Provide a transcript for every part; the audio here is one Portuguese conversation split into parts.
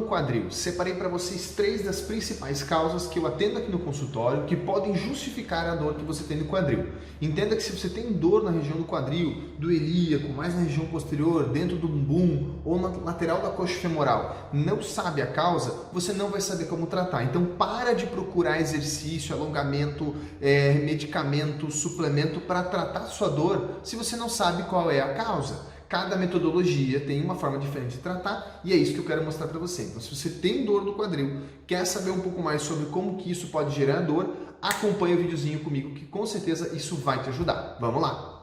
quadril. Separei para vocês 3 das principais causas que eu atendo aqui no consultório que podem justificar a dor que você tem no quadril. Entenda que se você tem dor na região do quadril, do ilíaco, mais na região posterior, dentro do bumbum ou na lateral da coxa femoral, não sabe a causa, você não vai saber como tratar. Então para de procurar exercício, alongamento, medicamento, suplemento para tratar a sua dor se você não sabe qual é a causa. Cada metodologia tem uma forma diferente de tratar e é isso que eu quero mostrar para você. Então, se você tem dor no quadril, quer saber um pouco mais sobre como que isso pode gerar dor, acompanha o videozinho comigo que com certeza isso vai te ajudar. Vamos lá!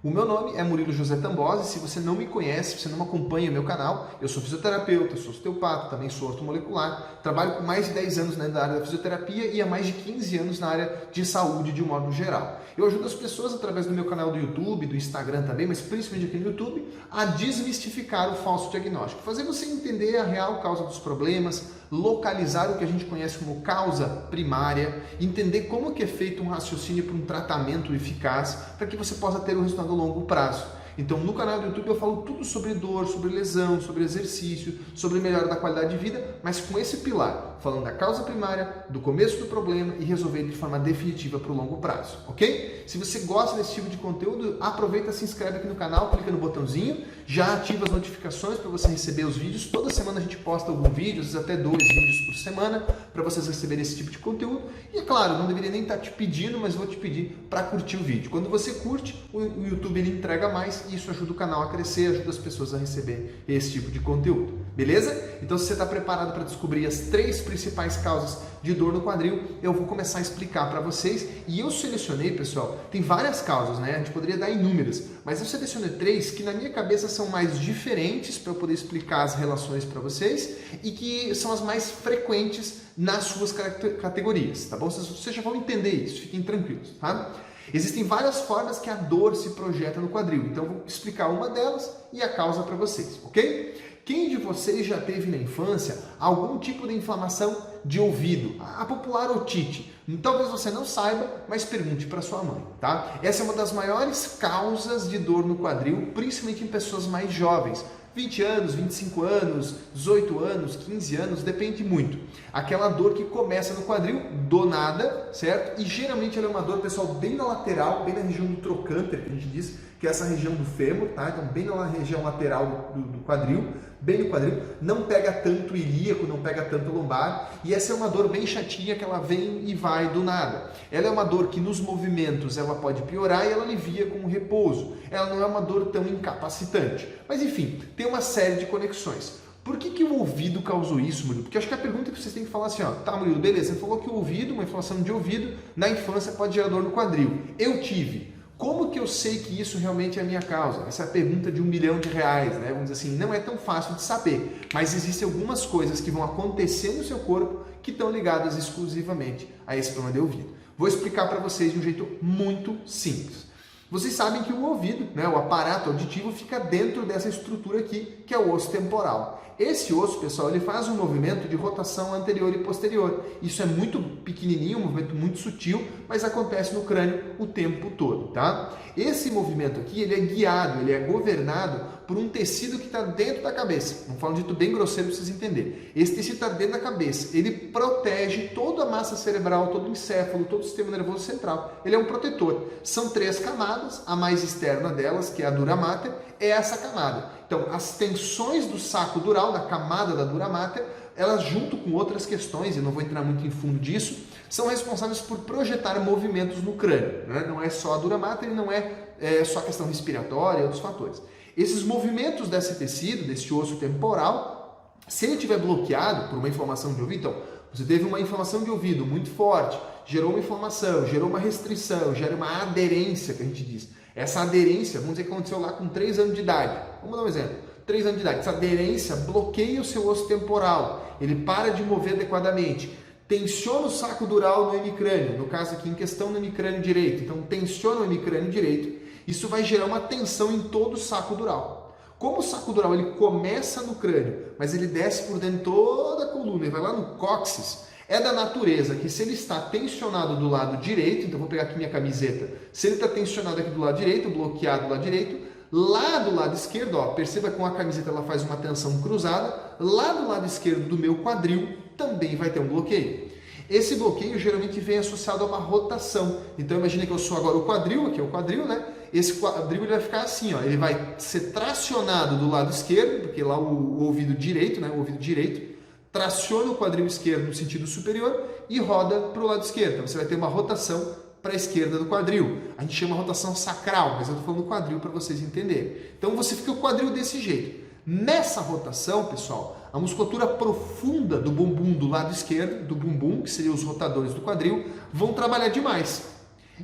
O meu nome é Murilo José Tambosi. Se você não me conhece, se você não acompanha meu canal, eu sou fisioterapeuta, sou osteopata, também sou ortomolecular, trabalho com mais de 10 anos na área da fisioterapia e há mais de 15 anos na área de saúde de um modo geral. Eu ajudo as pessoas através do meu canal do YouTube, do Instagram também, mas principalmente aqui no YouTube, a desmistificar o falso diagnóstico, fazer você entender a real causa dos problemas, localizar o que a gente conhece como causa primária, entender como que é feito um raciocínio para um tratamento eficaz, para que você possa ter um resultado a longo prazo. Então, no canal do YouTube eu falo tudo sobre dor, sobre lesão, sobre exercício, sobre melhora da qualidade de vida, mas com esse pilar, falando da causa primária, do começo do problema e resolver ele de forma definitiva para o longo prazo, ok? Se você gosta desse tipo de conteúdo, aproveita, se inscreve aqui no canal, clica no botãozinho, já ativa as notificações para você receber os vídeos. Toda semana a gente posta algum vídeo, às vezes até 2 vídeos por semana, para vocês receberem esse tipo de conteúdo. E é claro, não deveria nem estar te pedindo, mas vou te pedir para curtir o vídeo. Quando você curte, o YouTube ele entrega mais e isso ajuda o canal a crescer, ajuda as pessoas a receber esse tipo de conteúdo. Beleza? Então, se você está preparado para descobrir as 3 principais causas de dor no quadril, eu vou começar a explicar para vocês. E eu selecionei, pessoal, tem várias causas, né? A gente poderia dar inúmeras, mas eu selecionei 3 que na minha cabeça são mais diferentes para eu poder explicar as relações para vocês e que são as mais frequentes nas suas categorias, tá bom? Vocês já vão entender isso, fiquem tranquilos, tá? Existem várias formas que a dor se projeta no quadril, então eu vou explicar uma delas e a causa para vocês, ok? Quem de vocês já teve na infância algum tipo de inflamação de ouvido, a popular otite? Talvez você não saiba, mas pergunte para sua mãe, tá? Essa é uma das maiores causas de dor no quadril, principalmente em pessoas mais jovens. 20 anos, 25 anos, 18 anos, 15 anos, depende muito. Aquela dor que começa no quadril, do nada, certo? E geralmente ela é uma dor, pessoal, bem na lateral, bem na região do trocânter, que a gente diz, que é essa região do fêmur, tá? Então bem na região lateral do quadril, bem no quadril, não pega tanto o ilíaco, não pega tanto o lombar, e essa é uma dor bem chatinha que ela vem e vai do nada. Ela é uma dor que nos movimentos ela pode piorar e ela alivia com o repouso. Ela não é uma dor tão incapacitante. Mas enfim, tem uma série de conexões. Por que o ouvido causou isso, Murilo? Porque acho que a pergunta que vocês têm que falar assim, ó, tá, Murilo, beleza, você falou que o ouvido, uma inflamação de ouvido, na infância pode gerar dor no quadril. Eu tive. Como que eu sei que isso realmente é a minha causa? Essa é a pergunta de R$1 milhão, né? Vamos dizer assim, não é tão fácil de saber, mas existem algumas coisas que vão acontecer no seu corpo que estão ligadas exclusivamente a esse problema de ouvido. Vou explicar para vocês de um jeito muito simples. Vocês sabem que o ouvido, né, o aparato auditivo, fica dentro dessa estrutura aqui, que é o osso temporal. Esse osso, pessoal, ele faz um movimento de rotação anterior e posterior. Isso é muito pequenininho, um movimento muito sutil, mas acontece no crânio o tempo todo, tá? Esse movimento aqui, ele é guiado, ele é governado por um tecido que está dentro da cabeça. Vamos falar um dito bem grosseiro para vocês entenderem. Esse tecido está dentro da cabeça. Ele protege toda a massa cerebral, todo o encéfalo, todo o sistema nervoso central. Ele é um protetor. São 3 camadas, a mais externa delas, que é a dura mater, é essa camada. Então, as tensões do saco dural, da camada da dura mater, elas junto com outras questões, e não vou entrar muito em fundo disso, são responsáveis por projetar movimentos no crânio, né? Não é só a dura mater e não é só questão respiratória e outros fatores. Esses movimentos desse tecido, desse osso temporal, se ele estiver bloqueado por uma inflamação de ouvido, então, você teve uma inflamação de ouvido muito forte, gerou uma inflamação, gerou uma restrição, gera uma aderência, que a gente diz. Essa aderência, vamos dizer que aconteceu lá com 3 anos de idade. Vamos dar um exemplo. 3 anos de idade. Essa aderência bloqueia o seu osso temporal. Ele para de mover adequadamente. Tensiona o saco dural no hemicrânio. No caso aqui em questão no hemicrânio direito. Então tensiona o hemicrânio direito. Isso vai gerar uma tensão em todo o saco dural. Como o saco dural ele começa no crânio, mas ele desce por dentro de toda a coluna e vai lá no cóccix, É da natureza que se ele está tensionado do lado direito, então vou pegar aqui minha camiseta, se ele está tensionado aqui do lado direito, bloqueado do lado direito, lá do lado esquerdo, ó, perceba que com a camiseta ela faz uma tensão cruzada, lá do lado esquerdo do meu quadril também vai ter um bloqueio. Esse bloqueio geralmente vem associado a uma rotação. Então imagine que eu sou agora o quadril, aqui é o quadril, né? Esse quadril ele vai ficar assim, ó, ele vai ser tracionado do lado esquerdo, porque lá o ouvido direito, né? O ouvido direito traciona o quadril esquerdo no sentido superior e roda para o lado esquerdo. Então você vai ter uma rotação para a esquerda do quadril. A gente chama rotação sacral, mas eu estou falando quadril para vocês entenderem. Então você fica o quadril desse jeito. Nessa rotação, pessoal, a musculatura profunda do bumbum do lado esquerdo, do bumbum, que seriam os rotadores do quadril, vão trabalhar demais.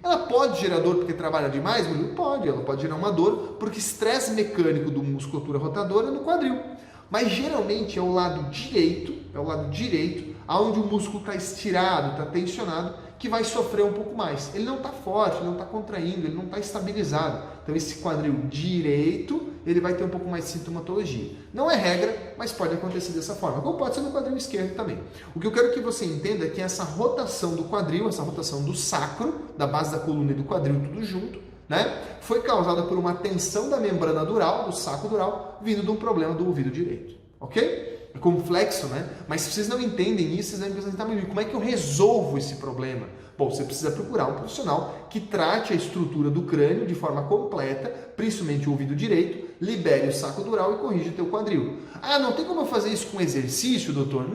Ela pode gerar dor porque trabalha demais? Pode, ela pode gerar uma dor porque estresse mecânico da musculatura rotadora é no quadril. Mas geralmente é o lado direito, onde o músculo está estirado, está tensionado, que vai sofrer um pouco mais. Ele não está forte, ele não está contraindo, ele não está estabilizado. Então esse quadril direito, ele vai ter um pouco mais de sintomatologia. Não é regra, mas pode acontecer dessa forma. Como pode ser no quadril esquerdo também. O que eu quero que você entenda é que essa rotação do quadril, essa rotação do sacro, da base da coluna e do quadril, tudo junto, né, foi causada por uma tensão da membrana dural, do saco dural, vindo de um problema do ouvido direito. Ok? É complexo, né? Mas se vocês não entendem isso, vocês vão pensar, como é que eu resolvo esse problema? Bom, você precisa procurar um profissional que trate a estrutura do crânio de forma completa, principalmente o ouvido direito, libere o saco dural e corrija o teu quadril. Ah, não tem como eu fazer isso com exercício, doutor?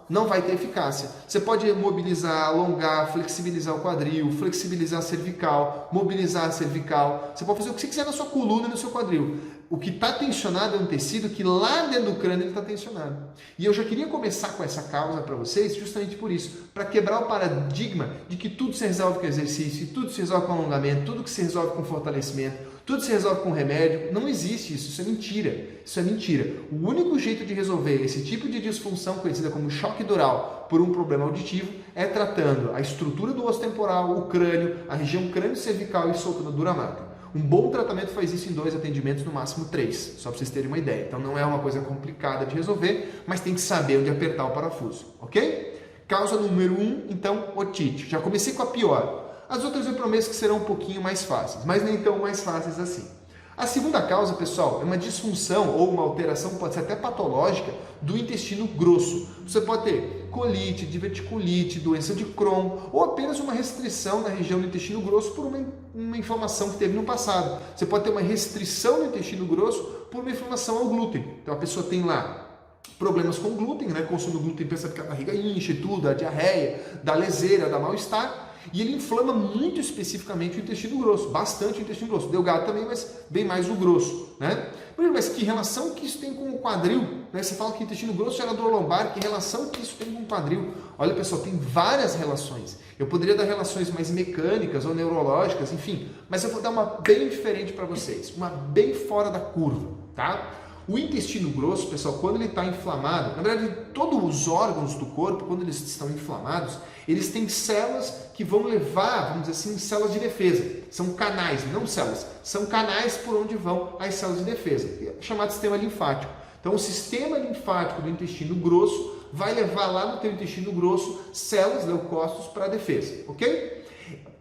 Não vai ter eficácia. Você pode mobilizar, alongar, flexibilizar o quadril, flexibilizar a cervical, mobilizar a cervical. Você pode fazer o que você quiser na sua coluna e no seu quadril. O que está tensionado é um tecido que lá dentro do crânio está tensionado. E eu já queria começar com essa causa para vocês, justamente por isso, para quebrar o paradigma de que tudo se resolve com exercício, tudo se resolve com alongamento, tudo que se resolve com fortalecimento, tudo se resolve com remédio. Não existe isso, isso é mentira. Isso é mentira. O único jeito de resolver esse tipo de disfunção, conhecida como choque dural, por um problema auditivo, é tratando a estrutura do osso temporal, o crânio, a região crânio-cervical e soltando a dura marca. Um bom tratamento faz isso em 2 atendimentos, no máximo 3, só para vocês terem uma ideia. Então não é uma coisa complicada de resolver, mas tem que saber onde apertar o parafuso, ok? Causa número 1, então, otite. Já comecei com a pior. As outras eu prometo que serão um pouquinho mais fáceis, mas nem tão mais fáceis assim. A segunda causa, pessoal, é uma disfunção ou uma alteração, pode ser até patológica, do intestino grosso. Você pode ter colite, diverticulite, doença de Crohn ou apenas uma restrição na região do intestino grosso por uma inflamação que teve no passado. Você pode ter uma restrição no intestino grosso por uma inflamação ao glúten. Então a pessoa tem lá problemas com glúten, né? Consumo glúten, pensa que a barriga enche, tudo, dá diarreia, dá leseira, dá mal-estar. E ele inflama muito especificamente o intestino grosso, bastante o intestino grosso. Delgado também, mas bem mais o grosso, né? Mas que relação que isso tem com o quadril? Né? Você fala que o intestino grosso era dor lombar, que relação que isso tem com o quadril? Olha, pessoal, tem várias relações. Eu poderia dar relações mais mecânicas ou neurológicas, enfim, mas eu vou dar uma bem diferente para vocês, uma bem fora da curva, tá? O intestino grosso, pessoal, quando ele está inflamado, na verdade, todos os órgãos do corpo, quando eles estão inflamados, eles têm células que vão levar, vamos dizer assim, células de defesa. São canais, não células. São canais por onde vão as células de defesa, chamado sistema linfático. Então, o sistema linfático do intestino grosso vai levar lá no teu intestino grosso células, leucócitos, para a defesa, ok?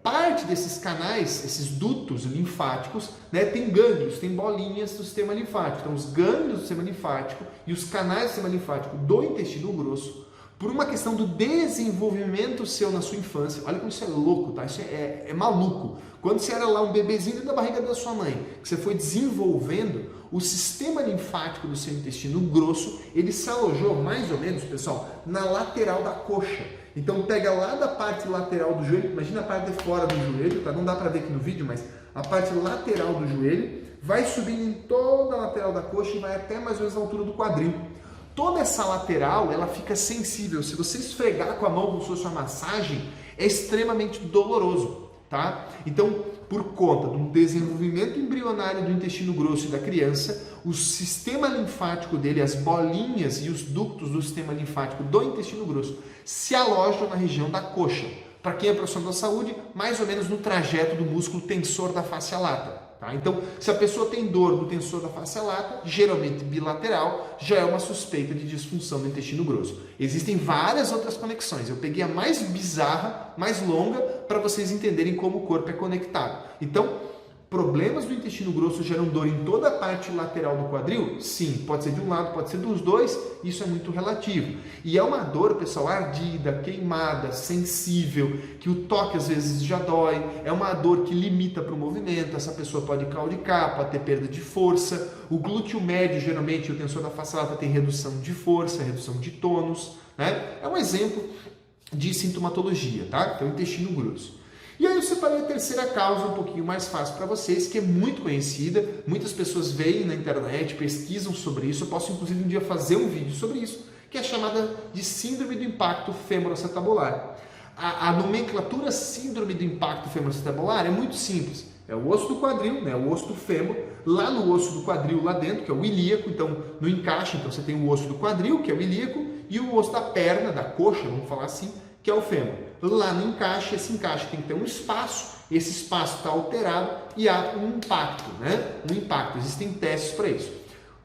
Parte desses canais, esses dutos linfáticos, né, tem gânglios, tem bolinhas do sistema linfático. Então, os gânglios do sistema linfático e os canais do sistema linfático do intestino grosso, por uma questão do desenvolvimento seu na sua infância, olha como isso é louco, tá? Isso é maluco. Quando você era lá um bebezinho dentro da barriga da sua mãe, que você foi desenvolvendo, o sistema linfático do seu intestino grosso, ele se alojou mais ou menos, pessoal, na lateral da coxa. Então pega lá da parte lateral do joelho, imagina a parte de fora do joelho, tá? Não dá para ver aqui no vídeo, mas a parte lateral do joelho vai subindo em toda a lateral da coxa e vai até mais ou menos a altura do quadril. Toda essa lateral, ela fica sensível. Se você esfregar com a mão como se fosse uma massagem, é extremamente doloroso, tá? Então, por conta do desenvolvimento embrionário do intestino grosso e da criança, o sistema linfático dele, as bolinhas e os ductos do sistema linfático do intestino grosso se alojam na região da coxa. Para quem é profissional da saúde, mais ou menos no trajeto do músculo tensor da face lata. Tá? Então, se a pessoa tem dor no tensor da face lata, geralmente bilateral, já é uma suspeita de disfunção do intestino grosso. Existem várias outras conexões. Eu peguei a mais bizarra, mais longa, para vocês entenderem como o corpo é conectado. Então, problemas do intestino grosso geram dor em toda a parte lateral do quadril? Sim, pode ser de um lado, pode ser dos dois, isso é muito relativo. E é uma dor, pessoal, ardida, queimada, sensível, que o toque às vezes já dói, é uma dor que limita para o movimento, essa pessoa pode claudicar, pode ter perda de força, o glúteo médio, geralmente, o tensor da face lata tem redução de força, redução de tônus, né? É um exemplo de sintomatologia, tá? Então, intestino grosso. E aí eu separei a terceira causa um pouquinho mais fácil para vocês, que é muito conhecida, muitas pessoas veem na internet, pesquisam sobre isso, eu posso inclusive um dia fazer um vídeo sobre isso, que é chamada de síndrome do impacto femoroacetabular. A nomenclatura síndrome do impacto femoroacetabular é muito simples, é o osso do quadril, né, o osso do fêmur, lá no osso do quadril lá dentro, que é o ilíaco, então no encaixe, então você tem o osso do quadril, que é o ilíaco, e o osso da perna, da coxa, vamos falar assim, que é o fêmur. Lá no encaixe, esse encaixe tem que ter um espaço, esse espaço está alterado e há um impacto, né? Um impacto, existem testes para isso.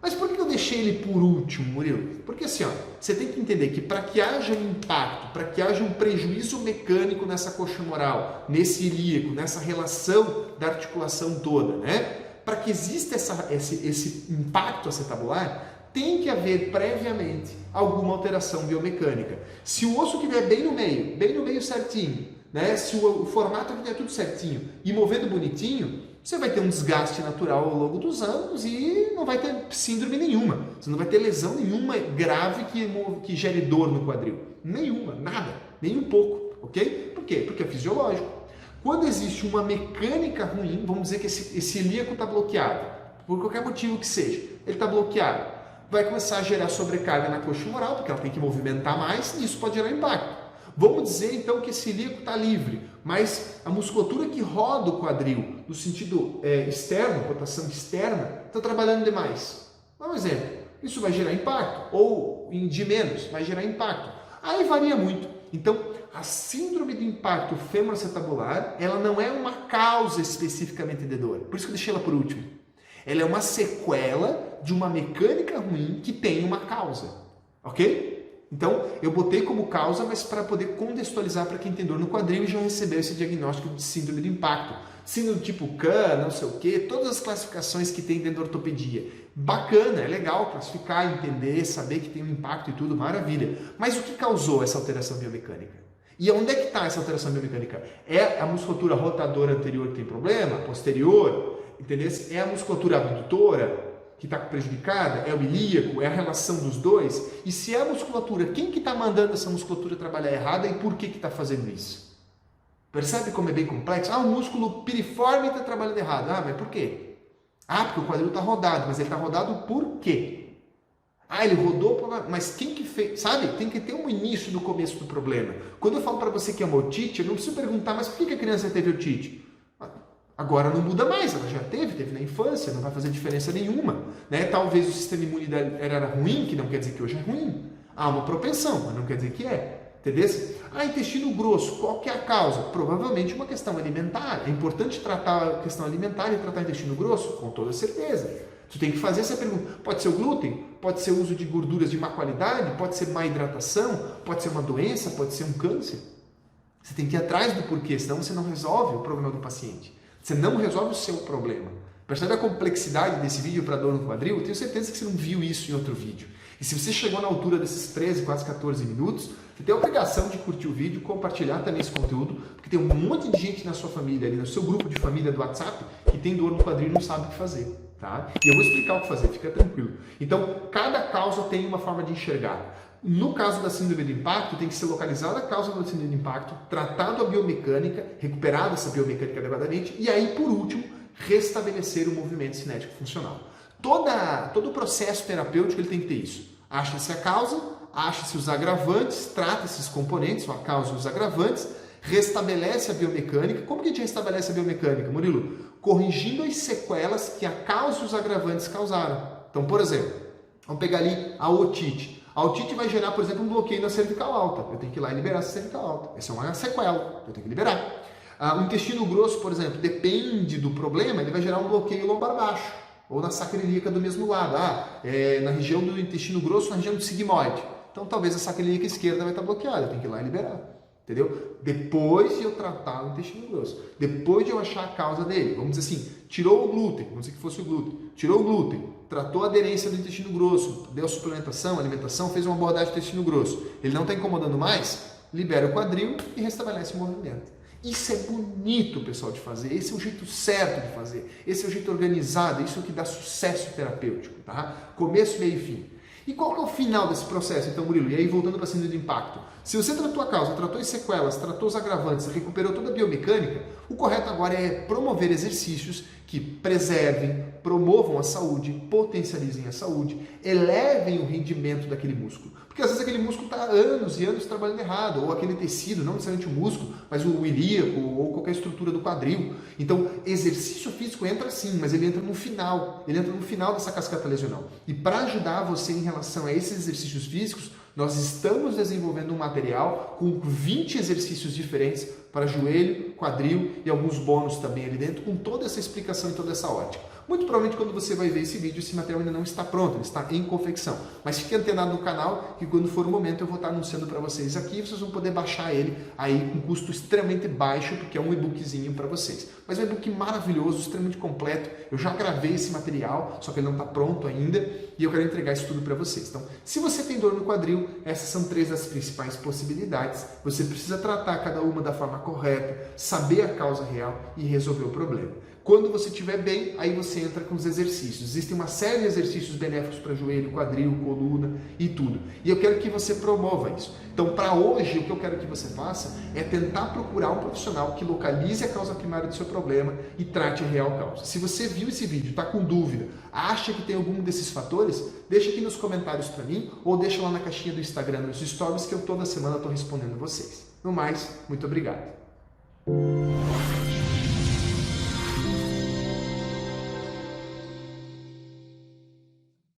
Mas por que eu deixei ele por último, Murilo? Porque assim, ó, você tem que entender que para que haja um impacto, para que haja um prejuízo mecânico nessa coxa moral, nesse ilíaco, nessa relação da articulação toda, né? Para que exista esse impacto acetabular, tem que haver previamente alguma alteração biomecânica. Se o osso estiver bem no meio certinho, né? Se o formato estiver tudo certinho e movendo bonitinho, você vai ter um desgaste natural ao longo dos anos e não vai ter síndrome nenhuma. Você não vai ter lesão nenhuma grave que gere dor no quadril. Nenhuma, nada, nem um pouco, ok? Por quê? Porque é fisiológico. Quando existe uma mecânica ruim, vamos dizer que esse ilíaco está bloqueado, por qualquer motivo que seja, ele está bloqueado, vai começar a gerar sobrecarga na coxa moral, porque ela tem que movimentar mais, e isso pode gerar impacto. Vamos dizer então que esse ilíaco está livre, mas a musculatura que roda o quadril, no sentido externo, rotação externa, está trabalhando demais. Dá um exemplo, isso vai gerar impacto, ou de menos, vai gerar impacto. Aí varia muito. Então, a síndrome do impacto femoroacetabular, ela não é uma causa especificamente de dor, por isso que eu deixei ela por último. Ela é uma sequela de uma mecânica ruim que tem uma causa, ok? Então, eu botei como causa, mas para poder contextualizar para quem tem dor no quadril e já recebeu esse diagnóstico de síndrome do impacto. Síndrome do tipo K, não sei o quê, todas as classificações que tem dentro da ortopedia. Bacana, é legal classificar, entender, saber que tem um impacto e tudo, maravilha. Mas o que causou essa alteração biomecânica? E onde é que está essa alteração biomecânica? É a musculatura rotadora anterior que tem problema? Posterior? Entendeu? É a musculatura abdutora que está prejudicada? É o ilíaco? É a relação dos dois? E se é a musculatura, quem que está mandando essa musculatura trabalhar errada e por que está fazendo isso? Percebe como é bem complexo? O músculo piriforme está trabalhando errado. Mas por quê? Porque o quadril está rodado. Mas ele está rodado por quê? Ele rodou, mas quem que fez? Sabe? Tem que ter um início no começo do problema. Quando eu falo para você que é uma otite, eu não preciso perguntar, mas por que a criança teve otite? Agora não muda mais, ela já teve na infância, não vai fazer diferença nenhuma. Né? Talvez o sistema imune dela era ruim, que não quer dizer que hoje é ruim. Há uma propensão, mas não quer dizer que é. Entendeu? Intestino grosso, qual que é a causa? Provavelmente uma questão alimentar. É importante tratar a questão alimentar e tratar o intestino grosso? Com toda certeza. Tu tem que fazer essa pergunta. Pode ser o glúten? Pode ser o uso de gorduras de má qualidade? Pode ser má hidratação? Pode ser uma doença? Pode ser um câncer? Você tem que ir atrás do porquê, senão você não resolve o problema do paciente. Você não resolve o seu problema. Percebe a complexidade desse vídeo para dor no quadril? Eu tenho certeza que você não viu isso em outro vídeo. E se você chegou na altura desses 13, quase 14 minutos, você tem a obrigação de curtir o vídeo, compartilhar também esse conteúdo, porque tem um monte de gente na sua família, ali no seu grupo de família do WhatsApp, que tem dor no quadril e não sabe o que fazer. Tá? E eu vou explicar o que fazer, fica tranquilo. Então, cada causa tem uma forma de enxergar. No caso da síndrome do impacto, tem que ser localizada a causa da síndrome do impacto, tratado a biomecânica, recuperada essa biomecânica adequadamente, e aí, por último, restabelecer o movimento cinético funcional. Todo o processo terapêutico ele tem que ter isso. Acha-se a causa, acha-se os agravantes, trata esses componentes, a causa e os agravantes, restabelece a biomecânica. Como que a gente restabelece a biomecânica, Murilo? Corrigindo as sequelas que a causa e os agravantes causaram. Então, por exemplo, vamos pegar ali a otite. A otite vai gerar, por exemplo, um bloqueio na cervical alta. Eu tenho que ir lá e liberar essa cervical alta. Essa é uma sequela, eu tenho que liberar. O intestino grosso, por exemplo, depende do problema, ele vai gerar um bloqueio lombar baixo, ou na sacroiliaca do mesmo lado, na região do intestino grosso, na região do sigmoide. Então talvez a sacroiliaca esquerda vai estar bloqueada, tem que ir lá e liberar. Entendeu? Depois de eu tratar o intestino grosso, depois de eu achar a causa dele, vamos dizer assim, tirou o glúten, vamos dizer que fosse o glúten, tirou o glúten, tratou a aderência do intestino grosso, deu suplementação, alimentação, fez uma abordagem do intestino grosso, ele não está incomodando mais, libera o quadril e restabelece o movimento. Isso é bonito, pessoal, de fazer, esse é o jeito certo de fazer, esse é o jeito organizado, isso é o que dá sucesso terapêutico, tá? Começo, meio e fim. E qual que é o final desse processo, então, Murilo? E aí, voltando para a síndrome do impacto. Se você tratou a causa, tratou as sequelas, tratou os agravantes, recuperou toda a biomecânica, o correto agora é promover exercícios que preservem, promovam a saúde, potencializem a saúde, elevem o rendimento daquele músculo. Porque às vezes aquele músculo está anos e anos trabalhando errado, ou aquele tecido, não necessariamente o músculo, mas o ilíaco ou qualquer estrutura do quadril. Então, exercício físico entra sim, mas ele entra no final dessa cascata lesional. E para ajudar você em relação a esses exercícios físicos, nós estamos desenvolvendo um material com 20 exercícios diferentes para joelho, quadril e alguns bônus também ali dentro, com toda essa explicação e toda essa ótica. Muito provavelmente quando você vai ver esse vídeo, esse material ainda não está pronto, ele está em confecção. Mas fique antenado no canal que quando for o momento eu vou estar anunciando para vocês aqui e vocês vão poder baixar ele aí com custo extremamente baixo, porque é um e-bookzinho para vocês. Mas é um e-book maravilhoso, extremamente completo. Eu já gravei esse material, só que ele não está pronto ainda e eu quero entregar isso tudo para vocês. Então, se você tem dor no quadril, essas são 3 das principais possibilidades. Você precisa tratar cada uma da forma correta, saber a causa real e resolver o problema. Quando você estiver bem, aí você entra com os exercícios. Existem uma série de exercícios benéficos para joelho, quadril, coluna e tudo. E eu quero que você promova isso. Então, para hoje, o que eu quero que você faça é tentar procurar um profissional que localize a causa primária do seu problema e trate a real causa. Se você viu esse vídeo, está com dúvida, acha que tem algum desses fatores, deixa aqui nos comentários para mim ou deixa lá na caixinha do Instagram, nos stories, que eu toda semana estou respondendo vocês. No mais, muito obrigado.